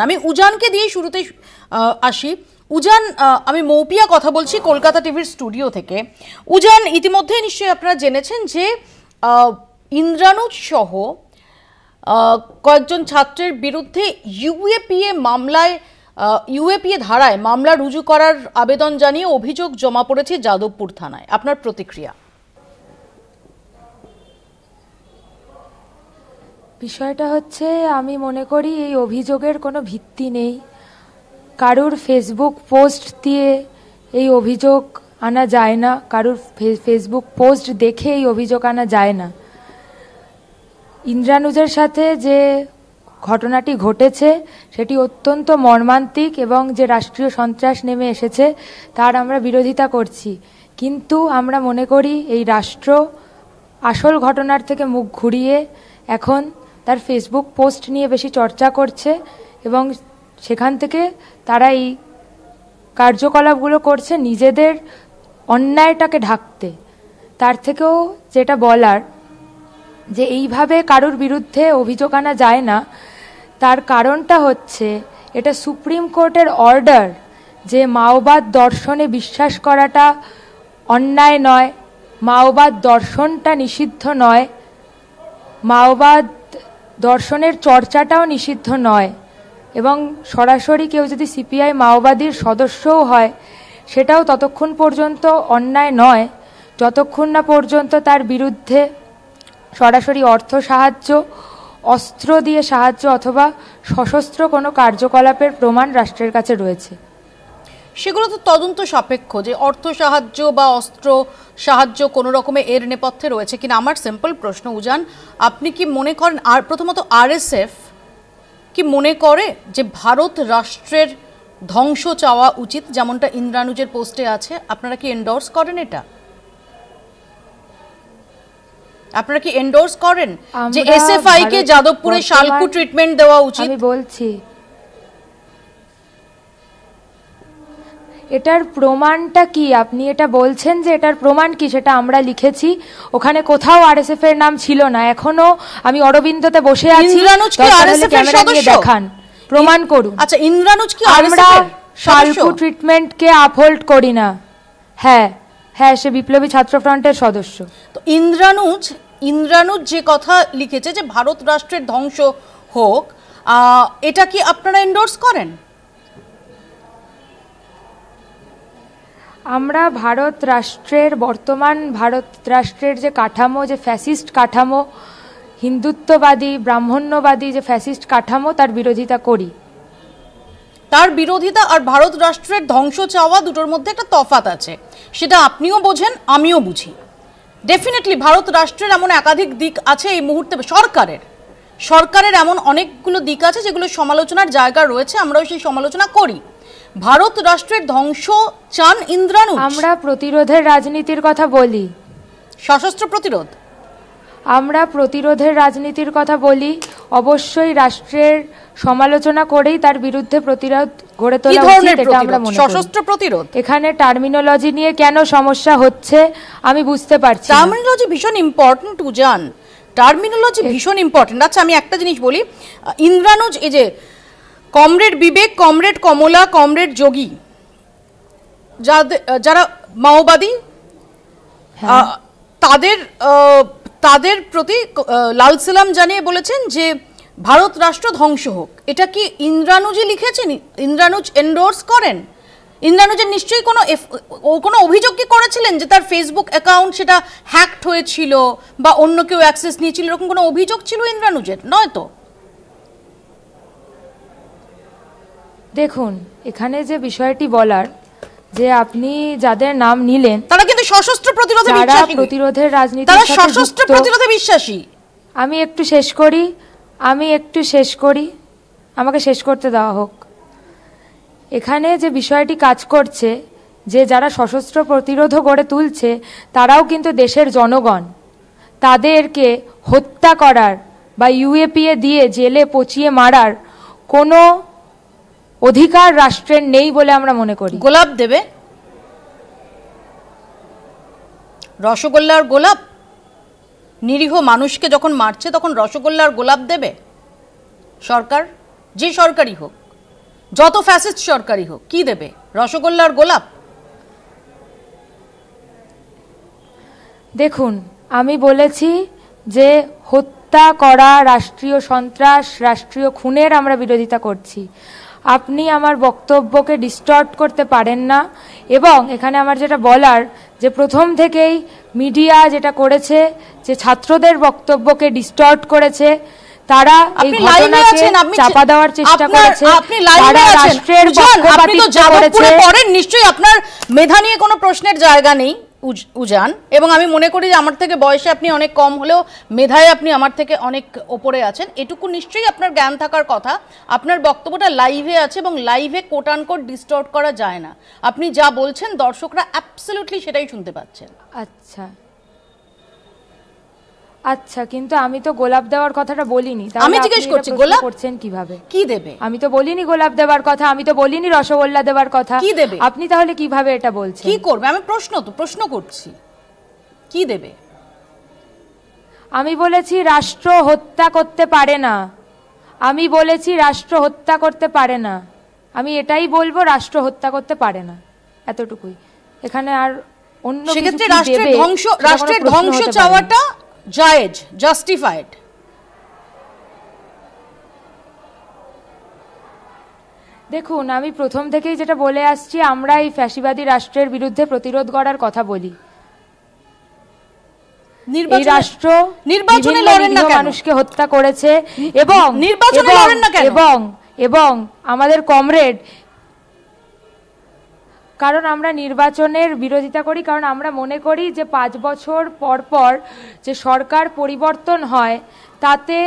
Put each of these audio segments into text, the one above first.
আমি উজানকে দিয়ে শুরুতে আসি। উজান, আমি মৌপিয়া কথা বলছি কলকাতা টিভির স্টুডিও থেকে। উজান, ইতিমধ্যে নিশ্চয়ই আপনারা জেনেছেন যে ইন্দ্রানুজ সহ কয়েকজন ছাত্রের বিরুদ্ধে ইউএপিএ ধারায় মামলা রুজু করার আবেদন জানিয়ে অভিযোগ জমা পড়েছে যাদবপুর থানায়। আপনার প্রতিক্রিয়া? বিষয়টা হচ্ছে, আমি মনে করি এই অভিযোগের কোনো ভিত্তি নেই। কারুর ফেসবুক পোস্ট দিয়ে এই অভিযোগ আনা যায় না, কারুর ফেসবুক পোস্ট দেখে এই অভিযোগ আনা যায় না। ইন্দ্রানুজের সাথে যে ঘটনাটি ঘটেছে সেটি অত্যন্ত মর্মান্তিক এবং যে রাষ্ট্রীয় সন্ত্রাস নেমে এসেছে তার আমরা বিরোধিতা করছি। কিন্তু আমরা মনে করি এই রাষ্ট্র আসল ঘটনার থেকে মুখ ঘুরিয়ে এখন তার ফেসবুক পোস্ট নিয়ে বেশি চর্চা করছে এবং সেখান থেকে তারা এই কার্যকলাপগুলো করছে নিজেদের অন্যায়টাকে ঢাকতে। তার থেকেও যেটা বলার, যে এইভাবে কারুর বিরুদ্ধে অভিযোগ আনা যায় না, তার কারণটা হচ্ছে এটা সুপ্রিম কোর্টের অর্ডার যে মাওবাদ দর্শনে বিশ্বাস করাটা অন্যায় নয়, মাওবাদ দর্শনটা নিষিদ্ধ নয়, মাওবাদ দর্শনের চর্চাটাও নিষিদ্ধ নয়, এবং সরাসরি কেউ যদি সিপিআই মাওবাদীর সদস্যও হয় সেটাও ততক্ষণ পর্যন্ত অন্যায় নয় যতক্ষণ না পর্যন্ত তার বিরুদ্ধে সরাসরি অর্থ সাহায্য, অস্ত্র দিয়ে সাহায্য অথবা সশস্ত্র কোনো কার্যকলাপের প্রমাণ রাষ্ট্রের কাছে রয়েছে। সেগুলো তো তদন্ত সাপেক্ষ, যে অর্থ সাহায্য বা অস্ত্র সাহায্য কোনো রকমের এর নেপথ্যে রয়েছে কিনা। আমার সিম্পল প্রশ্ন, উজান, আপনি কি মনে করেন, আর প্রথমত আরএসএফ কি মনে করে যে ভারত রাষ্ট্রের ধ্বংস চাওয়া উচিত, যেমনটা ইন্দ্রানুজের পোস্টে আছে? আপনারা কি এন্ডোর্স করেন এটা? আপনারা কি এন্ডোর্স করেন যে এসএফআই কে যাদবপুরে শালকু ট্রিটমেন্ট দেওয়া উচিত? আমি বলছি, এটার প্রমাণটা কি? আপনি এটা বলছেন যে এটার প্রমাণ কি, সেটা আমরা লিখেছি। ওখানে কোথাও আরএসএফ এর নাম ছিল না। এখনো আমি অরবিন্দতে বসে আছি, ইন্দ্রানুজ কি আরএসএফ এর সদস্য? দেখান, প্রমাণ করুন। আচ্ছা, ইন্দ্রানুজ কি আমরা শালকু ট্রিটমেন্ট কে আপহোল্ড করি না। হ্যাঁ হ্যাঁ, সে বিপ্লবী ছাত্র ফ্রন্টের সদস্য। তো ইন্দ্রানুজ যে কথা লিখেছে যে ভারত রাষ্ট্রের ধ্বংস হোক, এটা কি আপনারা এন্ডোর্স করেন? আমরা বর্তমান ভারত রাষ্ট্রের যে কাঠামো, যে ফ্যাসিস্ট কাঠামো, হিন্দুত্ববাদী ব্রাহ্মণ্যবাদী যে ফ্যাসিস্ট কাঠামো, তার বিরোধিতা করি। তার বিরোধিতা আর ভারত রাষ্ট্রের ধ্বংস চাওয়া দুটোর মধ্যে একটা তফাৎ আছে, সেটা আপনিও বোঝেন, আমিও বুঝি। ডেফিনেটলি ভারত রাষ্ট্রের এমন একাধিক দিক আছে এই মুহূর্তে, সরকারের এমন অনেকগুলো দিক আছে যেগুলো সমালোচনার জায়গা রয়েছে, আমরাও সেই সমালোচনা করি। ভারত রাষ্ট্রের ধ্বংস চান ইন্দ্রানুজ? আমরা প্রতিরোধের রাজনীতির কথা বলি। সশস্ত্র প্রতিরোধ? আমরা প্রতিরোধের রাজনীতির কথা বলি। অবশ্যই রাষ্ট্রের সমালোচনা করেই তার বিরুদ্ধে প্রতিরোধ গড়ে তোলা উচিত, এটা আমরা মনে করি। সশস্ত্র প্রতিরোধ? এখানে টার্মিনোলজি নিয়ে কেন সমস্যা হচ্ছে আমি বুঝতে পারছি। টার্মিনোলজি ভীষণ ইম্পর্টেন্ট উজান, টার্মিনোলজি ভীষণ ইম্পর্টেন্ট। আচ্ছা, আমি একটা জিনিস বলি, ইন্দ্রানুজ, এই যে কমরেড বিবেক, কমরেড কমলা, কমরেড যোগী, যারা মাওবাদী, তাদের প্রতি লাল সালাম জানিয়ে বলেছেন যে ভারত রাষ্ট্র ধ্বংস হোক। এটা কি ইন্দ্রানুজই লিখেছেন? ইন্দ্রানুজ এন্ডোর্স করেন? ইন্দ্রানুজের নিশ্চয়ই কোনো অভিযোগ কি করেছিলেন যে তার ফেসবুক অ্যাকাউন্ট সেটা হ্যাকড হয়েছিল বা অন্য কেউ অ্যাক্সেস নিয়েছিল, এরকম কোনো অভিযোগ ছিল ইন্দ্রানুজের? নয় তো? দেখুন, এখানে যে বিষয়টি বলার, যে আপনি যাদের নাম নিলেন তারা কিন্তু সশস্ত্র প্রতিরোধে বিশ্বাসী, প্রতিরোধের রাজনীতি, তারা সশস্ত্র প্রতিরোধে বিশ্বাসী। আমি একটু শেষ করি, আমাকে শেষ করতে দেওয়া হোক। এখানে যে বিষয়টি কাজ করছে, যে যারা সশস্ত্র প্রতিরোধও গড়ে তুলছে তারাও কিন্তু দেশের জনগণ। তাদেরকে হত্যা করার বা ইউএপিএ দিয়ে জেলে পচিয়ে মারার কোনো অধিকার রাষ্ট্রের নেই বলে আমরা মনে করি। গোলাপ দেবে? রসগোল্লার গোলাপ? নিরীহ মানুষকে যখন মারছে তখন রসগোল্লার গোলাপ দেবে সরকার? যে সরকারই হোক। যত ফ্যাসিস্ট সরকারই হোক, কি দেবে? রসগোল্লার গোলাপ? দেখুন, আমি বলেছি যে হত্যা করা, রাষ্ট্রীয় সন্ত্রাস, রাষ্ট্রীয় খুনের আমরা বিরোধিতা করছি। আপনি আমার বক্তব্যকে ডিস্টর্ট করতে পারেন না। এবং এখানে আমার যেটা বলার, যে প্রথম থেকেই মিডিয়া যেটা করেছে, যে ছাত্রদের বক্তব্যকে ডিস্টর্ট করেছে, তারা এই ঘটনাকে চাপা দেওয়ার চেষ্টা করেছে, তারা রাষ্ট্রের পক্ষপাতিত্ব করেছে। নিশ্চয়ই আপনার মেধা নিয়ে কোনো প্রশ্নের জায়গা নেই উজান, এবং আমি মনে করি যে আমার থেকে বয়সে আপনি অনেক কম হলেও মেধায় আপনি আমার থেকে অনেক ওপরে আছেন, এটুকু নিশ্চয়ই আপনার জ্ঞান থাকার কথা। আপনার বক্তব্যটা লাইভে আছে এবং লাইভে কোট আনকোট ডিস্টর্ট করা যায় না। আপনি যা বলছেন দর্শকরা অ্যাবসলিউটলি সেটাই শুনতে পাচ্ছেন। আচ্ছা আচ্ছা, কিন্তু আমি তো গোলাপ দেওয়ার কথাটা বলিনি। আমি জিজ্ঞেস করছি গোলাপ করছেন কিভাবে? কি দেবে? আমি তো বলিনি গোলাপ দেওয়ার কথা, আমি তো বলিনি রসগোল্লা দেওয়ার কথা। কি দেবে? আপনি তাহলে কিভাবে এটা বলছেন? কি করবে? আমি প্রশ্ন করছি, কি দেবে? আমি বলেছি রাষ্ট্র হত্যা করতে পারে না। আমি বলেছি রাষ্ট্র হত্যা করতে পারে না। আমি এটাই বলবো, রাষ্ট্র হত্যা করতে পারে না, এতটুকুই। এখানে আর অন্য কিছু সেক্ষেত্রে কি দেবে? রাষ্ট্রের ধ্বংস চাওয়াটা জায়েজ, জাস্টিফাইড। দেখুন, আমি প্রথম থেকেই যেটা বলে আসছি, আমরা এই ফ্যাসিবাদী রাষ্ট্রের বিরুদ্ধে প্রতিরোধ করার কথা বলি। এই রাষ্ট্র নির্বাচনে লড়েন না কেন? মানুষকে হত্যা করেছে এবং নির্বাচনে লড়েন না কেন? এবং আমাদের কমরেড, কারণ আমরা নির্বাচনের বিরোধিতা করি, কারণ আমরা মনে করি যে 5 বছর পর পর যে সরকার পরিবর্তন হয় তাতে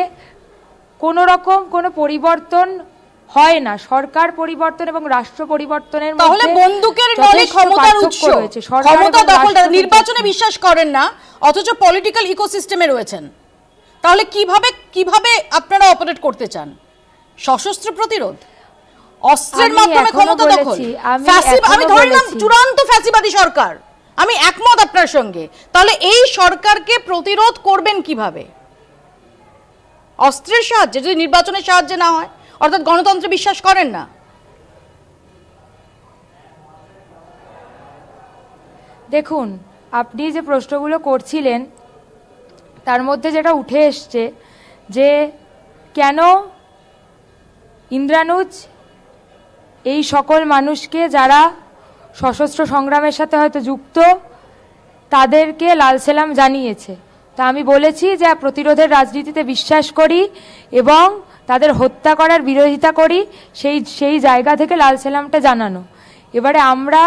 কোনো রকম কোনো পরিবর্তন হয় না। সরকার পরিবর্তন এবং রাষ্ট্র পরিবর্তনের মধ্যে তাহলে বন্দুকের নলে ক্ষমতার উৎস, ক্ষমতা দখল। নির্বাচনে বিশ্বাস করেন না অথচ পলিটিক্যাল ইকোসিস্টেমে রয়েছেন, তাহলে কিভাবে আপনারা অপারেট করতে চান? সশস্ত্র প্রতিরোধ, অস্ত্রের মাধ্যমে ক্ষমতা দখল, আমি ধরলাম চূড়ান্ত ফ্যাসিবাদী সরকার। আমি একমত আপনার সঙ্গে। তাহলে এই সরকারকে প্রতিরোধ করবেন কিভাবে? অস্ত্রের সাহায্যে? যদি নির্বাচনের সাহায্যে না হয়, অর্থাৎ গণতন্ত্রে বিশ্বাস করেন না? দেখুন, আপনি যে প্রশ্নগুলো করছিলেন তার মধ্যে যেটা উঠে এসছে যে কেন ইন্দ্রানুজ এই সকল মানুষকে যারা সশস্ত্র সংগ্রামের সাথে হয়তো যুক্ত তাদেরকে লাল সালাম জানিয়েছে। তা আমি বলেছি যে প্রতিরোধের রাজনীতিতে বিশ্বাস করি এবং তাদের হত্যা করার বিরোধিতা করি, সেই জায়গা থেকে লাল সালামটা জানানো। এবারে আমরা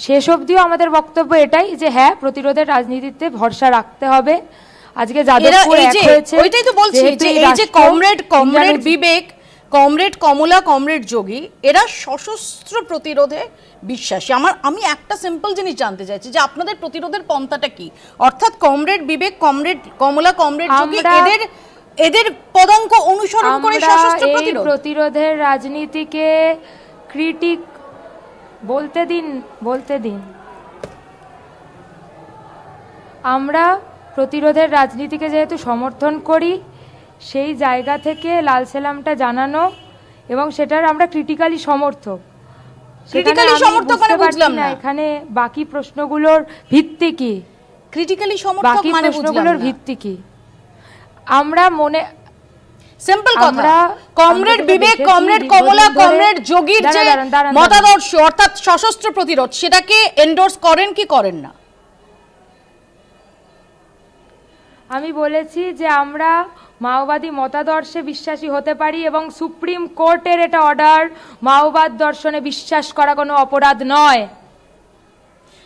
শেষ অবধিও আমাদের বক্তব্য এটাই যে হ্যাঁ, প্রতিরোধের রাজনীতিতে ভরসা রাখতে হবে। আজকে যাদবপুর এক হয়েছে, ওইটাই তো বলছি যে এই যে কমরেড বিবেক, কমরেড কমলা, কমরেড যোগী, এরা সশস্ত্র প্রতিরোধে বিশ্বাসী। আমি একটা সিম্পল জিনিস জানতে চাইছি যে আপনাদের প্রতিরোধের পন্থাটা কি? অর্থাৎ কমরেড বিবেক, কমরেড কমলা, কমরেড যোগী, এদের পদাঙ্ক অনুসরণ করে সশস্ত্র প্রতিরোধ। প্রতিরোধের রাজনীতিকে ক্রিটিক বলতে দিন। আমরা প্রতিরোধের রাজনীতিকে যেহেতু সমর্থন করি, সেই জায়গা থেকে লাল সালামটা জানানো এবং সেটার আমরা ক্রিটিক্যালি সমর্থক। ক্রিটিক্যালি সমর্থক মানে বুঝলাম না এখানে বাকি প্রশ্নগুলোর ভিত্তি কি? ক্রিটিক্যালি সমর্থক মানে প্রশ্নগুলোর ভিত্তি কি? আমরা মনে সিম্পল কথা, কমরেড বিবেক, কমরেড কমলা, কমরেড যোগীর যে মতাদর্শ অর্থাৎ সশস্ত্র প্রতিরোধ, সেটাকে এন্ডোর্স করেন কি করেন না? আমি বলেছি যে আমরা মাওবাদী মতাদর্শে বিশ্বাসী হতে পারি এবং সুপ্রিম কোর্টের এটা অর্ডার, মাওবাদ দর্শনে বিশ্বাস করা কোনো অপরাধ নয়।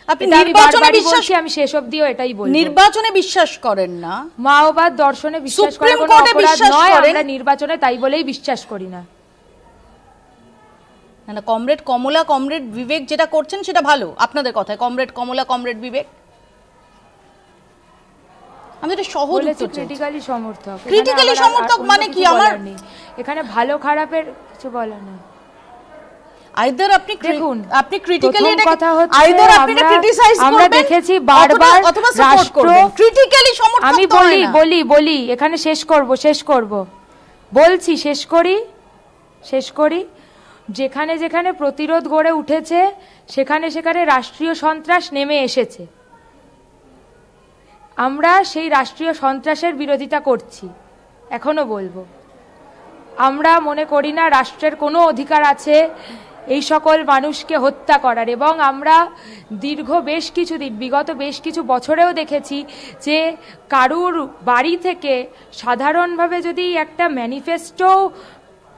আপনি নির্বাচনে বিশ্বাস, আমি শেষ অবধিও এটাই বলবো, নির্বাচনে বিশ্বাস করেন না, মাওবাদ দর্শনে বিশ্বাস করা কোনো অপরাধ নয়। আমরা নির্বাচনে তাই বলেই বিশ্বাস করি না। না, কমরেড কমলা, কমরেড বিবেক যেটা করছেন সেটা ভালো আপনাদের কথায়। কমরেড কমলা, কমরেড বিবেক, আমি এটা সহজ উত্তর চাই। ক্রিটিক্যালি সমর্থক মানে কি? আমার এখানে ভালো খারাপের কিছু বলার নেই। আইদার আপনি দেখুন, আপনি ক্রিটিক্যালি এটা কথা হচ্ছে, আইদার আপনি এটা ক্রিটিসাইজ করবেন, আমরা দেখেছি বারবার অথবা সাপোর্ট করবেন। ক্রিটিক্যালি সমর্থক আমি বলি এখানে শেষ করব বলছি, শেষ করি। যেখানে যেখানে প্রতিরোধ গড়ে উঠেছে সেখানে সেখানে রাষ্ট্রীয় সন্ত্রাস নেমে এসেছে। আমরা সেই রাষ্ট্রীয় সন্ত্রাসের বিরোধিতা করছি, এখনো বলবো। আমরা মনে করি না রাষ্ট্রের কোনো অধিকার আছে এই সকল মানুষকে হত্যা করার, এবং আমরা বিগত বেশ কিছু বছরেও দেখেছি যে কারুর বাড়ি থেকে সাধারণভাবে যদি একটা ম্যানিফেস্টো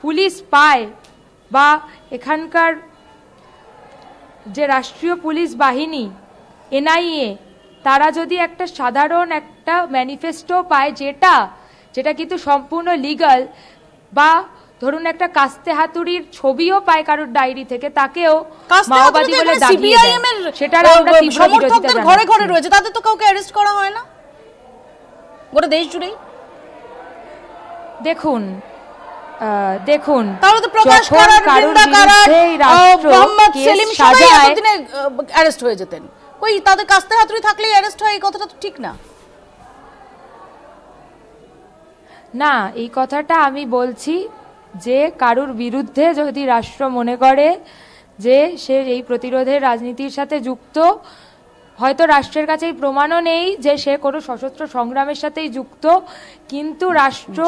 পুলিশ পায়, বা এখানকার যে রাষ্ট্রীয় পুলিশ বাহিনী এনআইএ তারা যদি একটা সাধারণ একটা ম্যানিফেস্টো পায় যেটা কিন্তু সম্পূর্ণ লিগ্যাল, বা ধরুন একটা কাস্তে হাতুড়ির ছবিও পায় কারোর ডায়েরি থেকে, তাকেও মাওবাদী বলে দাগিয়ে দেয়, সেটার আমরা তীব্র বিরোধিতা জানাচ্ছি। ঘরে ঘরে রয়েছে, তাদের তো কাউকে অ্যারেস্ট করা হয় না গোটা দেশ জুড়েই। দেখুন তাহলে তো প্রকাশ করার, বৃন্দা করার, মোহাম্মদ সেলিম সবাই এতদিনে অ্যারেস্ট হয়ে যেতেন। ওই তাদের কাস্তে হাতুড়ি থাকলেই অ্যারেস্ট হয়, এই কথাটা তো ঠিক না। না, এই কথাটা আমি বলছি যে কারুর বিরুদ্ধে যদি রাষ্ট্র মনে করে যে সে এই প্রতিরোধের রাজনীতির সাথে যুক্ত, হয়তো রাষ্ট্রের কাছে এই প্রমাণও নেই যে সে কোনো সশস্ত্র সংগ্রামের সাথেই যুক্ত, কিন্তু রাষ্ট্র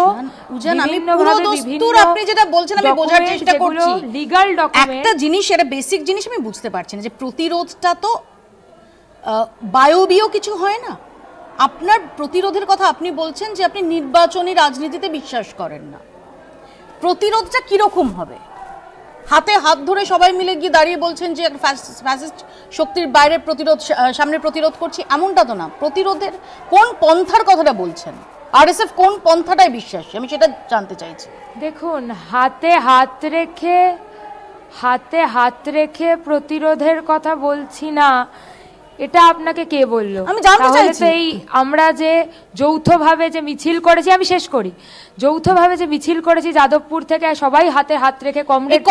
আপনি যেটা বলছেন আমি বোঝার চেষ্টা করছি, লিগ্যাল ডকুমেন্ট একটা জিনিস, এটা বেসিক জিনিস আমি বুঝতে পারছি না যে প্রতিরোধটা তো বায়বীয় কিছু হয় না। আপনার প্রতিরোধের কথা আপনি বলছেন যে আপনি নির্বাচনী রাজনীতিতে বিশ্বাস করেন না। প্রতিরোধটা কিরকম হবে? হাতে হাত ধরে সবাই মিলে গিয়ে দাঁড়িয়ে বলছেন যে ফ্যাসিস্ট শক্তির বাইরে প্রতিরোধ, সামনে প্রতিরোধ করছি, এমনটা তো না। প্রতিরোধের কোন পন্থার কথাটা বলছেন? আরএসএফ কোন পন্থাটায় বিশ্বাসী, আমি সেটা জানতে চাইছি। দেখুন, হাতে হাত রেখে প্রতিরোধের কথা বলছি না, এটা আপনাকে কে বললো? আমি জানতে চাইছি। এই আমরা যে যৌথভাবে যে মিছিল করেছি, আমি শেষ করি, যৌথভাবে যে মিছিল করেছি যাদবপুর থেকে, সবাই হাতে হাত রেখে, কমরেড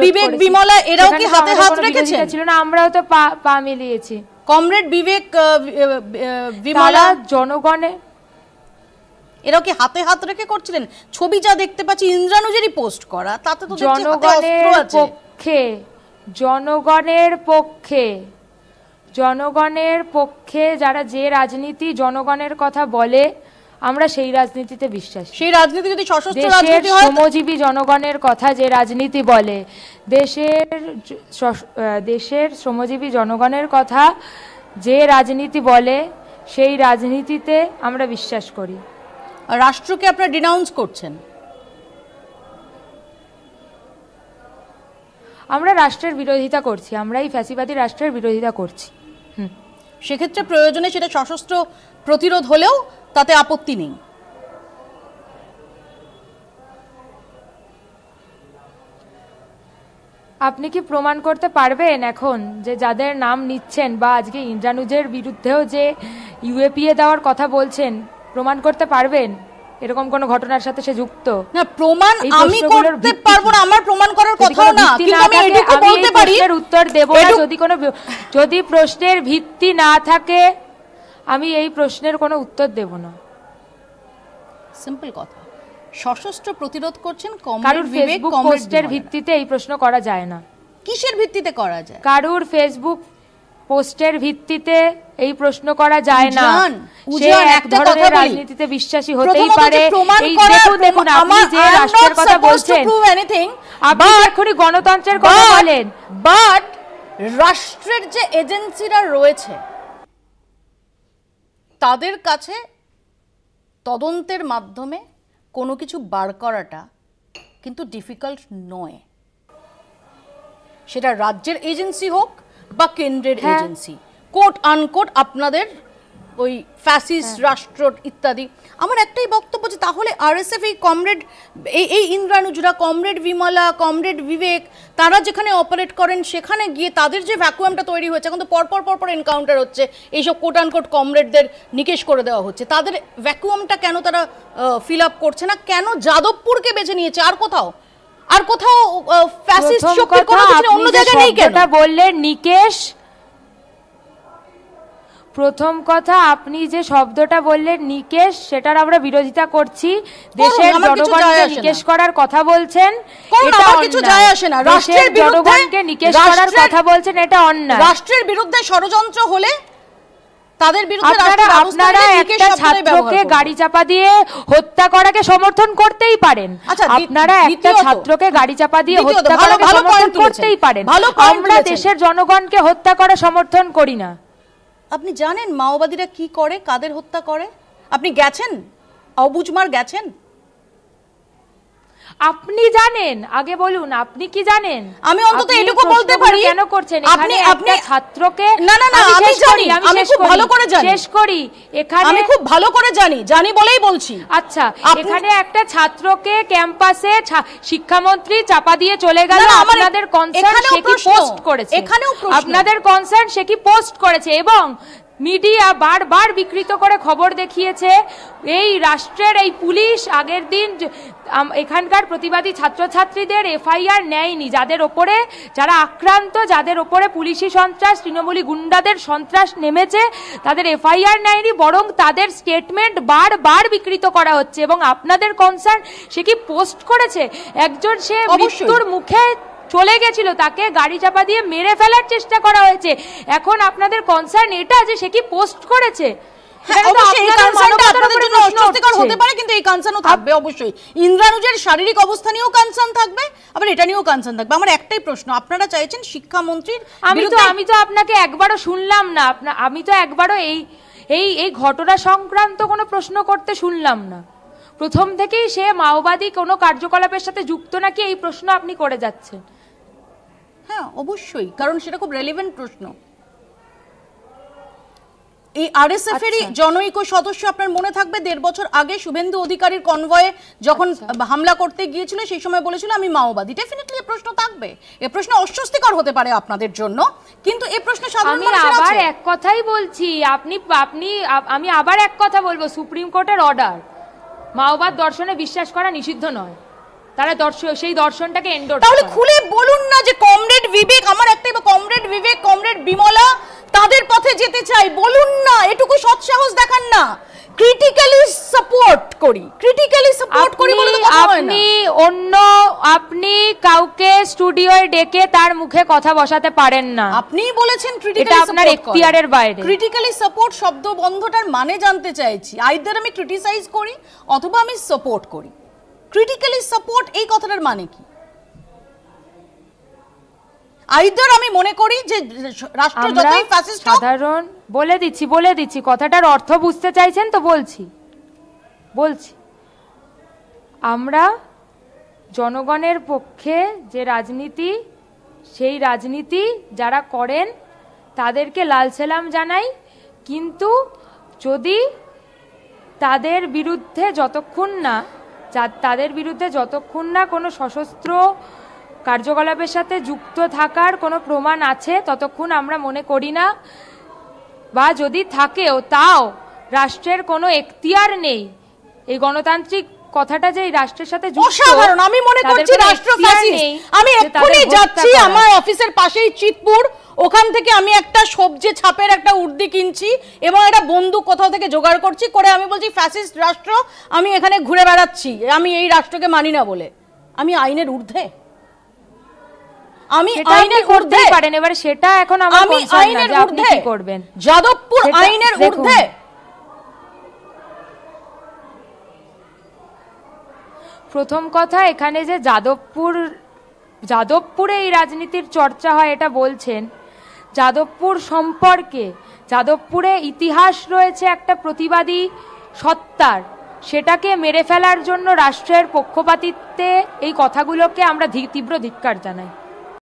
বিবেক বিমলা এরাও কি হাতে হাত রেখেছেন? ছিল না, আমরাও তো পা মিলিয়েছি। কমরেড বিবেক বিমলা জনগণের, এরাও কি হাতে হাত রেখে করছিলেন? ছবি যা দেখতে পাচ্ছি ইন্দ্রানুজেরই পোস্ট করা, তাতে তো জনগণের পক্ষে যারা যে রাজনীতি জনগণের কথা বলে, আমরা সেই রাজনীতিতে বিশ্বাসী। সেই রাজনীতি যদি সশস্ত্র রাজনীতি হয়, শ্রমজীবী জনগণের কথা যে রাজনীতি বলে, দেশের শ্রমজীবী জনগণের কথা যে রাজনীতি বলে, সেই রাজনীতিতে আমরা বিশ্বাস করি। রাষ্ট্রকে আপনারা ডিনাউন্স করছেন? আমরা রাষ্ট্রের বিরোধিতা করছি, আমরা এই ফ্যাসিবাদী রাষ্ট্রের বিরোধিতা করছি। সেক্ষেত্রে প্রয়োজনে সেটা সশস্ত্র প্রতিরোধ হলেও তাতে আপত্তি নেই। আপনি কি প্রমাণ করতে পারবেন এখন যে যাদের নাম নিচ্ছেন, বা আজকে ইন্দ্রানুজের বিরুদ্ধেও যে ইউএপিএ দেওয়ার কথা বলছেন, প্রমাণ করতে পারবেন এরকম কোন ঘটনার সাথে সে যুক্ত? না, প্রমাণ আমি করতে পারবো না, আমার প্রমাণ করার কথাও না, কিন্তু আমি এটুকু বলতে পারি, এর উত্তর দেব না যদি প্রশ্নের ভিত্তি না থাকে, আমি এই প্রশ্নের কোনো উত্তর দেব না। সিম্পল কথা, সশস্ত্র প্রতিরোধ করছেন কারুর ফেসবুক পোস্টের ভিত্তিতে এই প্রশ্ন করা যায় না। কিসের ভিত্তিতে করা যায়? কারুর ফেসবুক পোস্টের ভিত্তিতে এই প্রশ্ন করা যায় না। সে এক ধরনের রাজনীতিতে বিশ্বাসী হতেই পারে। এই দেখুন আপনি যে রাষ্ট্রের কথা বলছেন, আপনি এখনই গণতন্ত্রের কথা বলেন, বাট রাষ্ট্রের যে এজেন্সিরা রয়েছে তাদের কাছে তদন্তের মাধ্যমে কোনো কিছু বার করাটা কিন্তু ডিফিকাল্ট নয়, সেটা রাজ্যের এজেন্সি হোক বা কেন্দ্রের এজেন্সি, কোট আনকোট আপনাদের ওই ফ্যাসিস্ট রাষ্ট্র ইত্যাদি। আমার একটাই বক্তব্য যে তাহলে আরএসএফ এই কমরেড, এই ইন্দ্রানুজরা, কমরেড বিমলা, কমরেড বিবেক, তারা যেখানে অপারেট করেন সেখানে গিয়ে তাদের যে ভ্যাকুয়ামটা তৈরি হয়েছে, এখন তো পরপর এনকাউন্টার হচ্ছে, এইসব কোট আনকোট কমরেডদের নিকেশ করে দেওয়া হচ্ছে, তাদের ভ্যাকুয়ামটা কেন তারা ফিল আপ করছে না? কেন যাদবপুরকে বেছে নিয়েছে? আর কোথাও ফ্যাসিস্ট শক্তির কোনো কিছু অন্য জায়গায় নেই কেন? বললেন নিকেশ, প্রথম কথা, আপনি যে শব্দটা বললেন নিকেশ, সেটার আমরা বিরোধিতা করছি। দেশের জনগণকে নিকেশ করার কথা বলছেন, এটা কিছু যায় আসে না। রাষ্ট্রের জনগণকে নিকেশ করার কথা বলছেন, এটা অন্যায়। রাষ্ট্রের বিরুদ্ধে ষড়যন্ত্র হলে তাদের বিরুদ্ধে আপনারা একটা ছাত্রকে গাড়ি চাপা দিয়ে হত্যা করাকে সমর্থন করতেই পারেন। আপনারা একটা ছাত্রকে গাড়ি চাপা দিয়ে হত্যা করাকে সমর্থন করতেই পারেন। আমরা দেশের জনগণকে হত্যা করা সমর্থন করি না। আপনি জানেন মাওবাদীরা কি করে, কাদের হত্যা করে? আপনি গেছেন অবুঝমার, গেছেন? আপনি জানেন? আগে বলুন, আপনি কি জানেন? আমি অন্তত এটুকু বলতে পারি। কেন করছেন? এখানে একটা ছাত্রকে, না না না, আমি জানি, আমি খুব ভালো করে জানি। শেষ করি। এখানে আমি খুব ভালো করে জানি বলেই বলছি। আচ্ছা, এখানে একটা ছাত্রকে ক্যাম্পাসে শিক্ষামন্ত্রী চাপা দিয়ে চলে গেল। আপনাদের কনসার্ন সে কি পোস্ট করেছে? আপনাদের কনসার্ন সে কি পোস্ট করেছে? এবং মিডিয়া বারবার বিকৃত করে খবর দেখিয়েছে। এই রাষ্ট্রের এই পুলিশ আগের দিন এখানকার প্রতিবাদী ছাত্রছাত্রীদের এফআইআর নেয়নি, যাদের ওপরে, যারা আক্রান্ত, যাদের ওপরে পুলিশি সন্ত্রাস, তৃণমূলী গুন্ডাদের সন্ত্রাস নেমেছে, তাদের এফআইআর নেয়নি, বরং তাদের স্টেটমেন্ট বারবার বিকৃত করা হচ্ছে। এবং আপনাদের কনসার্ন সে কি পোস্ট করেছে? একজন সে মৃত্যুর মুখে চলে গেছিল, তাকে গাড়ি চাপা দিয়ে মেরে ফেলার চেষ্টা করা হয়েছে। এখন আপনাদের কনসার্ন এটা যে সে কি পোস্ট করেছে। ইন্দ্রানুজের শারীরিক অবস্থা নিয়েও কনসার্ন থাকবে, আবার এটা নিয়েও কনসার্ন থাকবে। আমার একটাই প্রশ্ন, আপনারা চাইছেন শিক্ষামন্ত্রীর, আমি তো আপনাকে একবারও শুনলাম না, আমি তো একবারও এই ঘটনা সংক্রান্ত কোনো প্রশ্ন করতে শুনলাম না। প্রথম থেকেই সে মাওবাদী কোনো কার্যকলাপের সাথে যুক্ত নাকি এই প্রশ্ন আপনি করে যাচ্ছেন। হ্যাঁ অবশ্যই, কারণ সেটা খুব রেলেভেন্ট প্রশ্ন। এই আরএসএফ এরই জনৈক সদস্য, আপনার মনে থাকবে 1.5 বছর আগে শুভেন্দু অধিকারীর কনভয়ে যখন হামলা করতে গিয়েছিল, সেই সময় বলেছিল আমি মাওবাদী। ডেফিনেটলি এই প্রশ্ন থাকবে, এই প্রশ্ন অস্বস্তিকর হতে পারে আপনাদের জন্য, কিন্তু এই প্রশ্ন সাধারণ মানুষের আছে। আমি আবার এক কথাই বলছি, আমি আবার এক কথা বলবো, সুপ্রিম কোর্টের অর্ডার, মাওবাদ দর্শনে বিশ্বাস করা নিষিদ্ধ নয়, তারা সেই দর্শনটাকে এন্ডোর্স। তাহলে খুলে বলুন না যে কমরেড বিবেক, আমার একটাই, কমরেড বিবেক, কমরেড বিমলা, তাদের পথে যেতে চাই, বলুন না, এটুকু সৎসাহস দেখান না। ক্রিটিক্যালি সাপোর্ট করি বলে তো কথা হয় না। আপনি কাউকে স্টুডিওয়ে ডেকে তার মুখে কথা বসাতে পারেন না। আপনিই বলেছেন ক্রিটিক্যালি সাপোর্ট, আপনার এখতিয়ারের বাইরে। ক্রিটিক্যালি সাপোর্ট শব্দ বন্ধটার মানে জানতে চাইছি। আইদার আমি ক্রিটিসাইজ করি অথবা আমি সাপোর্ট করি। ক্রিটিক্যালি সাপোর্ট এই কথাটার মানে কি? আইদার আমি মনে করি যে রাষ্ট্র যতই ফ্যাসিস্ট, সাধারণ বলে দিচ্ছি কথাটার অর্থ বুঝতে চাইছেন তো বলছি আমরা জনগণের পক্ষে যে রাজনীতি, সেই রাজনীতি যারা করেন তাদেরকে লাল সালাম জানাই। কিন্তু যদি তাদের বিরুদ্ধে যতক্ষণ না কোনো সশস্ত্র কার্যকলাপের সাথে যুক্ত থাকার কোনো প্রমাণ আছে, ততক্ষণ আমরা মনে করি না, বা যদি থাকেও তাও রাষ্ট্রের কোনো এখতিয়ার নেই। এই গণতান্ত্রিক কথাটা যে এই রাষ্ট্রের সাথে অসাধারণ, আমি মনে করছি রাষ্ট্র ফ্যাসিস্ট। আমি এক্ষুনি যাচ্ছি আমার অফিসের পাশেই চিতপুর, ওখান থেকে আমি একটা সবজি ছাপের একটা উর্দি কিনছি এবং একটা বন্দুক কোথাও থেকে জোগাড় করছি, করে আমি বলছি ফ্যাসিস্ট রাষ্ট্র, আমি এখানে ঘুরে বেড়াচ্ছি, আমি এই রাষ্ট্রকে মানি না বলে। আমি আইনের ঊর্ধ্বে, আমি আইনের ঊর্ধ্বে পারেন। এবারে সেটা এখন আমি আইনের ঊর্ধ্বে করবেন। যাদবপুর আইনের ঊর্ধ্বে। প্রথম কথা, এখানে যে যাদবপুরে এই রাজনীতির চর্চা হয় এটা বলছেন, যাদবপুর সম্পর্কে, যাদবপুরে ইতিহাস রয়েছে একটা প্রতিবাদী সত্তার, সেটাকে মেরে ফেলার জন্য রাষ্ট্রের পক্ষপাতিত্বে এই কথাগুলোকে আমরা তীব্র ধিক্কার জানাই।